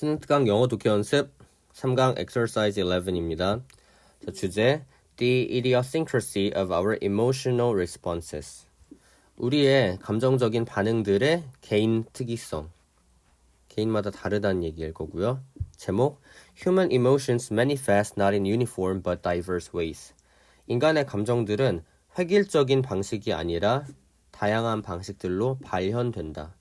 수능 특강 영어 독해 연습 3강 exercise 11입니다. 자, 주제 The idiosyncrasy of our emotional responses. 우리의 감정적인 반응들의 개인 특이성. 개인마다 다르다는 얘기일 거고요. 제목 Human emotions manifest not in uniform but diverse ways. 인간의 감정들은 획일적인 방식이 아니라 다양한 방식들로 발현된다.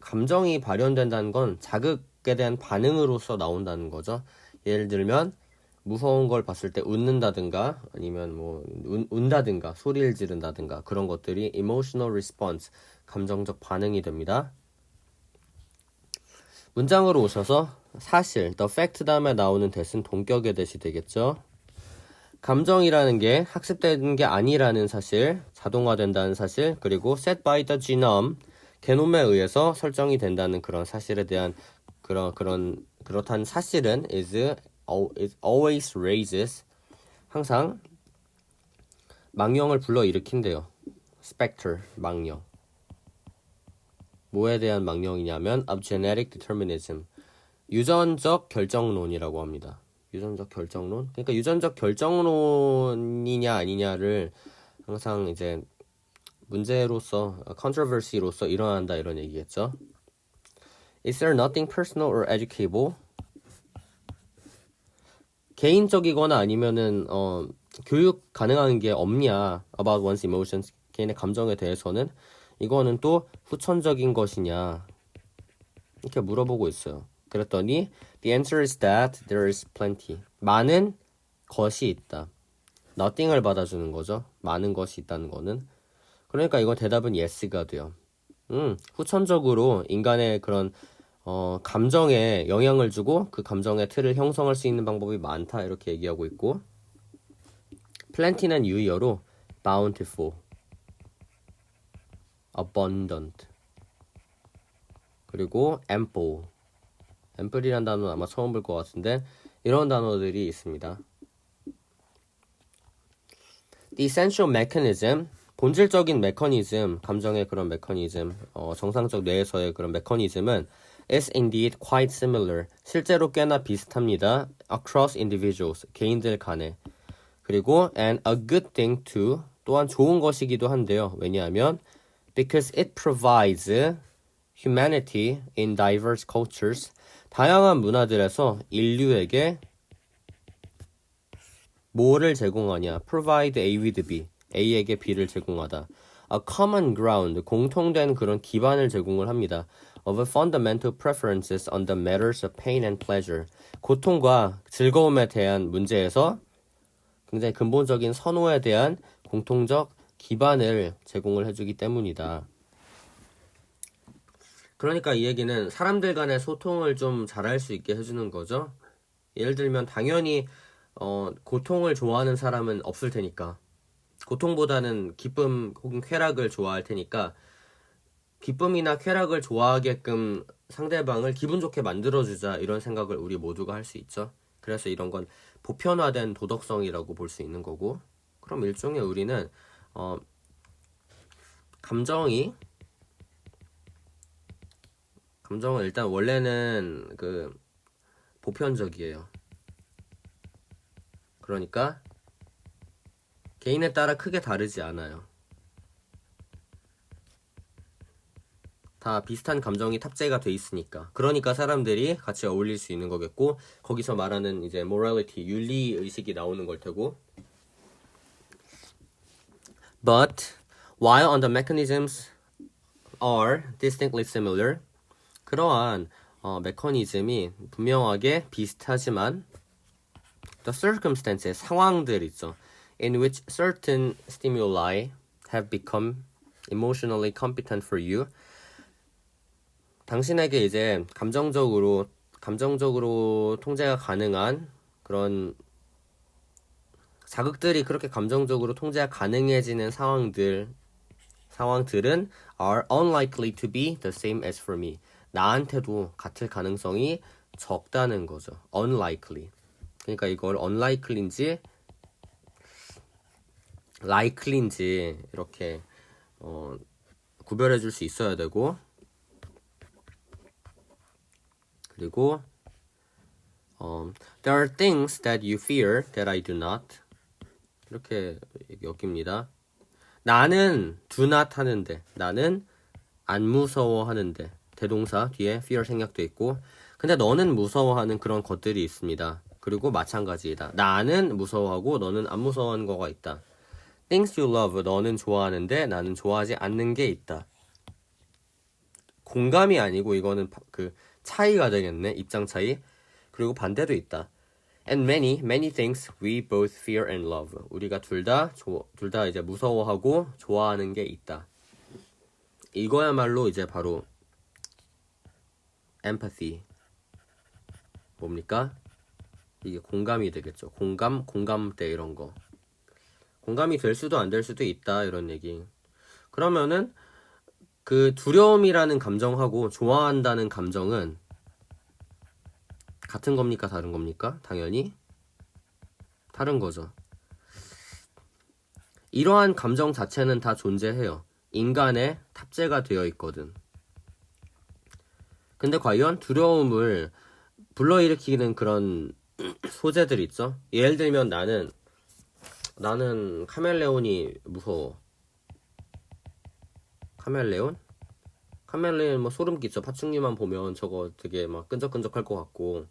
감정이 발현된다는 건 자극에 대한 반응으로서 나온다는 거죠. 예를 들면 무서운 걸 봤을 때 웃는다든가 아니면 운다든가 소리를 지른다든가 그런 것들이 emotional response, 감정적 반응이 됩니다. 문장으로 오셔서 사실, the fact 다음에 나오는 대신 동격의 대시 되겠죠. 감정이라는 게 학습되는 게 아니라는 사실, 자동화된다는 사실, 그리고 set by the genome, 게놈에 의해서 설정이 된다는 그런 사실에 대한 그렇다는 사실은 it always raises, 항상 망령을 불러일으킨대요. specter, 망령. 뭐에 대한 망령이냐면 of genetic determinism, 유전적 결정론이라고 합니다. 유전적 결정론? 그러니까 유전적 결정론이냐 아니냐를 항상 이제 문제로서, controversy로서 일어난다 이런 얘기겠죠. Is there nothing personal or educable? 개인적이거나 아니면은 교육 가능한 게 없냐? About one's emotions, 개인의 감정에 대해서는 이거는 또 후천적인 것이냐? 이렇게 물어보고 있어요. 그랬더니 the answer is that there is plenty. 많은 것이 있다. nothing을 받아주는 거죠. 많은 것이 있다는 거는. 그러니까 이거 대답은 yes가 돼요. 후천적으로 인간의 그런 감정에 영향을 주고 그 감정의 틀을 형성할 수 있는 방법이 많다 이렇게 얘기하고 있고, plenty는 유의어로 bountiful, abundant, 그리고 ample, ample이란 단어는 아마 처음 볼 것 같은데 이런 단어들이 있습니다. The essential mechanism, 본질적인 메커니즘, 감정의 그런 메커니즘, 정상적 뇌에서의 그런 메커니즘은 is indeed quite similar, 실제로 꽤나 비슷합니다. across individuals, 개인들 간에. 그리고 and a good thing too, 또한 좋은 것이기도 한데요. 왜냐하면 because it provides humanity in diverse cultures, 다양한 문화들에서 인류에게 뭐를 제공하냐? provide A with B, A에게 B를 제공하다. a common ground, 공통된 그런 기반을 제공을 합니다. of fundamental preferences on the matters of pain and pleasure, 고통과 즐거움에 대한 문제에서 굉장히 근본적인 선호에 대한 공통적 기반을 제공을 해주기 때문이다. 그러니까 이 얘기는 사람들 간의 소통을 좀 잘할 수 있게 해주는 거죠. 예를 들면 당연히 고통을 좋아하는 사람은 없을 테니까, 고통보다는 기쁨 혹은 쾌락을 좋아할 테니까 기쁨이나 쾌락을 좋아하게끔 상대방을 기분 좋게 만들어주자, 이런 생각을 우리 모두가 할 수 있죠. 그래서 이런 건 보편화된 도덕성이라고 볼 수 있는 거고, 그럼 일종의 우리는 감정은 일단 원래는 보편적이에요. 그러니까 개인에 따라 크게 다르지 않아요. 다 비슷한 감정이 탑재가 돼 있으니까. 그러니까 사람들이 같이 어울릴 수 있는 거겠고, 거기서 말하는 이제 morality, 윤리 의식이 나오는 걸 테고. But while on the mechanisms are distinctly similar, 그러한 메커니즘이 분명하게 비슷하지만 the circumstances, 상황들 있죠. in which certain stimuli have become emotionally competent for you, 당신에게 이제 감정적으로 통제가 가능한 그런 자극들이 그렇게 감정적으로 통제가 가능해지는 상황들은 are unlikely to be the same as for me. 나한테도 같을 가능성이 적다는 거죠. unlikely. 그러니까 이걸 unlikely인지 likely인지 이렇게 구별해 줄 수 있어야 되고, 그리고 there are things that you fear that I do not. 이렇게 엮입니다. 나는 do not 하는데, 나는 안 무서워하는데, 대동사 뒤에 fear 생략돼 있고, 근데 너는 무서워하는 그런 것들이 있습니다. 그리고 마찬가지이다. 나는 무서워하고 너는 안 무서워하는 거가 있다. Things you love, 너는 좋아하는데 나는 좋아하지 않는 게 있다. 공감이 아니고 이거는 그 차이가 되겠네. 입장 차이. 그리고 반대도 있다. And many things we both fear and love. 우리가 둘 다 이제 무서워하고 좋아하는 게 있다. 이거야말로 이제 바로 empathy. 뭡니까? 이게 공감이 되겠죠. 공감대 이런 거. 공감이 될 수도 안 될 수도 있다 이런 얘기. 그러면은 그 두려움이라는 감정하고 좋아한다는 감정은 같은 겁니까? 다른 겁니까? 당연히 다른 거죠. 이러한 감정 자체는 다 존재해요. 인간에 탑재가 되어 있거든. 근데 과연 두려움을 불러일으키는 그런 소재들 있죠? 예를 들면 나는 카멜레온이 무서워. 카멜레온 뭐 소름 끼쳐. 파충류만 보면 저거 되게 막 끈적끈적할 것 같고.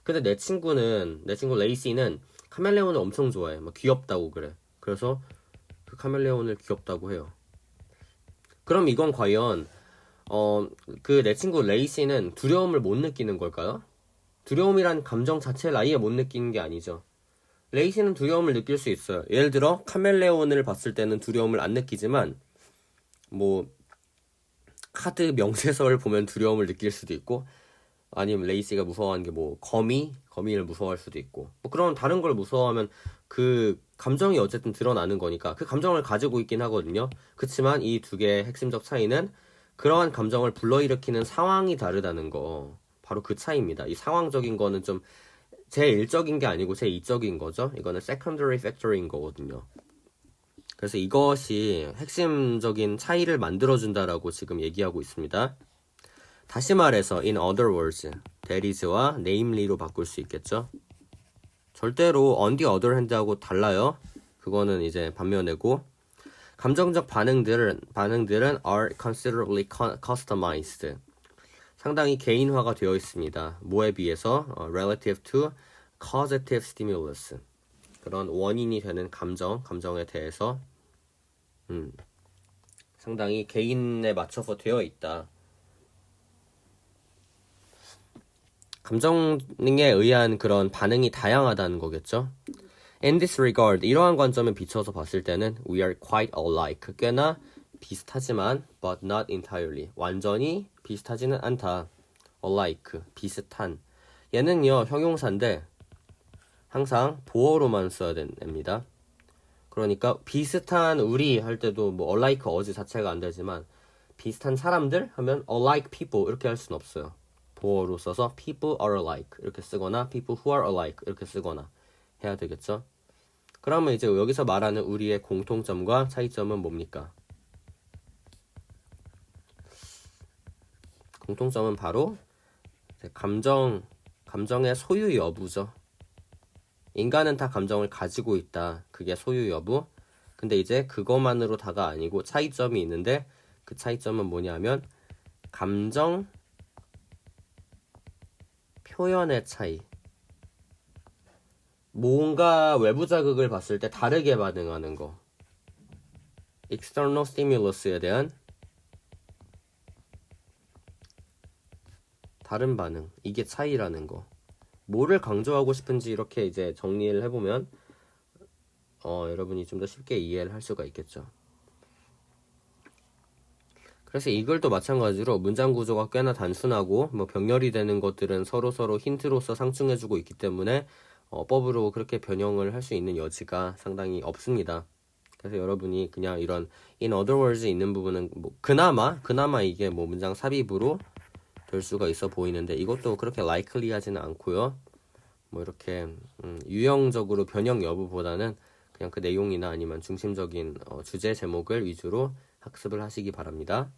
근데 내 친구 레이시는 카멜레온을 엄청 좋아해. 막 귀엽다고 그래. 그래서 그 카멜레온을 귀엽다고 해요. 그럼 이건 과연 그 내 친구 레이시는 두려움을 못 느끼는 걸까요? 두려움이란 감정 자체를 아예 못 느끼는 게 아니죠. 레이시는 두려움을 느낄 수 있어요. 예를 들어 카멜레온을 봤을 때는 두려움을 안 느끼지만 뭐 카드 명세서를 보면 두려움을 느낄 수도 있고, 아니면 레이시가 무서워하는 게 뭐 거미를 무서워할 수도 있고, 뭐 그런 다른 걸 무서워하면 그 감정이 어쨌든 드러나는 거니까 그 감정을 가지고 있긴 하거든요. 그렇지만 이 두 개의 핵심적 차이는 그러한 감정을 불러일으키는 상황이 다르다는 거. 바로 그 차이입니다. 이 상황적인 거는 좀 제1적인 게 아니고 제2적인 거죠. 이거는 secondary factor인 거거든요. 그래서 이것이 핵심적인 차이를 만들어준다라고 지금 얘기하고 있습니다. 다시 말해서 in other words, that is와 namely로 바꿀 수 있겠죠. 절대로 on the other hand하고 달라요. 그거는 이제 반면에고, 감정적 반응들은 are considerably customized. 상당히 개인화가 되어 있습니다. 뭐에 비해서? relative to causative stimulus. 그런 원인이 되는 감정에 대해서 상당히 개인에 맞춰서 되어 있다. 감정에 의한 그런 반응이 다양하다는 거겠죠. In this regard, 이러한 관점에 비춰서 봤을 때는 we are quite alike. 꽤나 비슷하지만 but not entirely. 완전히 비슷하지는 않다. alike, 비슷한. 얘는요, 형용사인데 항상 보어로만 써야 됩니다. 그러니까 비슷한 우리 할 때도 뭐 alike 어즈 자체가 안 되지만 비슷한 사람들 하면 alike people 이렇게 할 수는 없어요. 보어로 써서 people are alike 이렇게 쓰거나 people who are alike 이렇게 쓰거나 해야 되겠죠. 그러면 이제 여기서 말하는 우리의 공통점과 차이점은 뭡니까? 공통점은 바로 감정의 소유 여부죠. 인간은 다 감정을 가지고 있다. 그게 소유 여부. 근데 이제 그것만으로 다가 아니고 차이점이 있는데, 그 차이점은 뭐냐면 감정 표현의 차이. 뭔가 외부 자극을 봤을 때 다르게 반응하는 거. external stimulus에 대한 다른 반응. 이게 차이라는 거. 뭐를 강조하고 싶은지 이렇게 이제 정리를 해보면 여러분이 좀 더 쉽게 이해를 할 수가 있겠죠. 그래서 이글도 마찬가지로 문장 구조가 꽤나 단순하고 뭐 병렬이 되는 것들은 서로 힌트로서 상충해주고 있기 때문에 어법으로 그렇게 변형을 할 수 있는 여지가 상당히 없습니다. 그래서 여러분이 그냥 이런 in other words 있는 부분은 뭐 그나마 이게 뭐 문장 삽입으로 될 수가 있어 보이는데, 이것도 그렇게 likely 하지는 않고요. 뭐 이렇게 유형적으로 변형 여부보다는 그냥 그 내용이나 아니면 중심적인 주제 제목을 위주로 학습을 하시기 바랍니다.